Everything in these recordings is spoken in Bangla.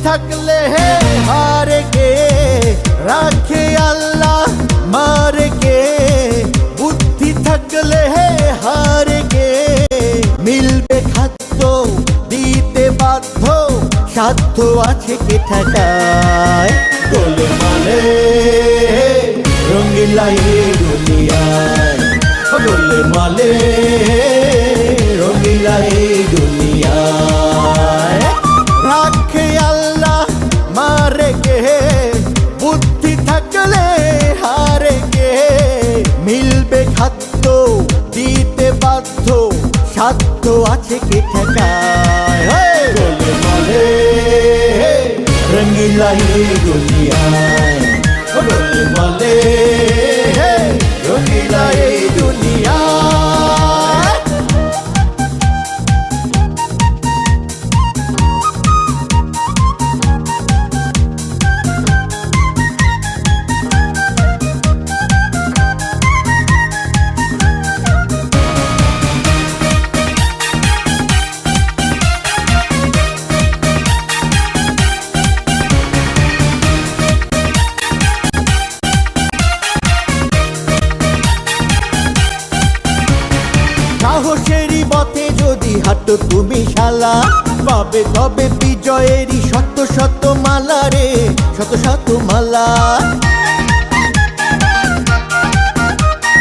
থাকলে হারে কে রাখে আল্লাহ মারে কে বুদ্ধি থাকলে হারে কে মিলবে খাদ্য দিতে বাধ্য সাধ্য আছে কে ঠেকায় গোলমালে রঙিলা এই দুনিয়ায় গোলমালে রঙিলা এই দুনিয়ায় রাখে আল্লাহ মারে কে বুদ্ধি থাকলে হারে কে মিলবে খাদ্য দিতে বাধ্য সাধ্য আছে কে ঠেকায় গোলমালে রঙিলা এই দুনিয়ায় গোলমালে রঙিলা এই দুনিয়ায় সাহসেরই পথে যদি হাঁটো তুমি শালা পাবে তবে বিজয়েরই শত শত মালা রে শত শত মালা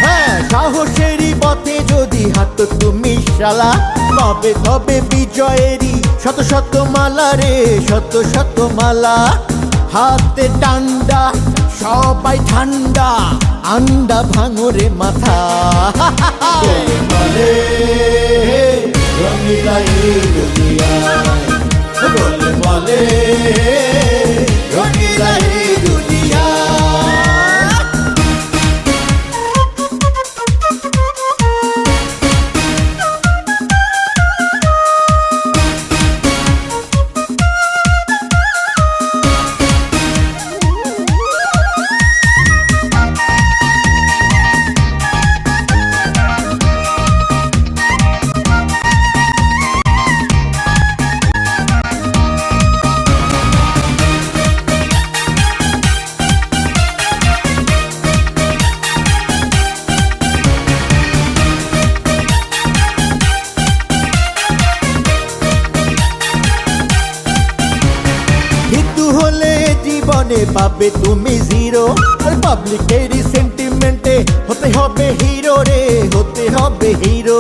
হ্যাঁ সাহসেরই পথে যদি হাঁটো তুমি শালা পাবে তবে বিজয়েরই শত শত মালা রে শত শত মালা হাতে ডান্ডা সবাই ঠান্ডা আন্ডা ভাঙরে মাথা গোলমালে রঙিলা এই দুনিয়ায় গোলমালে রঙিলা এই দুনিয়ায় হলে জীবনে পাবে তুমি জিরো আর পাবলিকেরই সেন্টিমেন্টে হতে হবে হিরো রে হতে হবে হিরো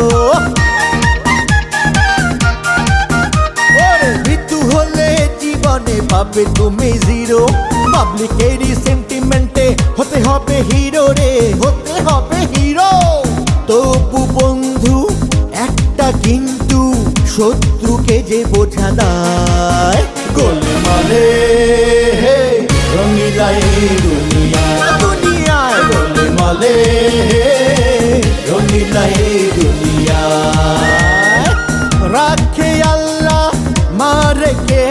মৃত্যু হলে জীবনে পাবে তুমি জিরো পাবলিকেরই সেন্টিমেন্টে হতে হবে হিরো রে হতে হবে হিরো তবু বন্ধু একটা কিন্তু শত্রুকে যে বোঝা দেয় গোলমালে রঙিলা এই দুনিয়ায় দুনিয়ায় গোলমালে রঙিলা এই দুনিয়ায় রাখে আল্লাহ মারে কে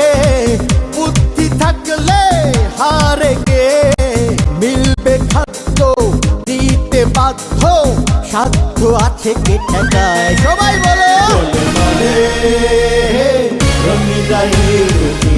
বুদ্ধি থাকলে হারে কে মিলবে খাদ্য দিতে বাধ্য সাধ্য আছে কে ঠেকায় সবাই বলো গোলমালে রঙিলা এই দুনিয়ায়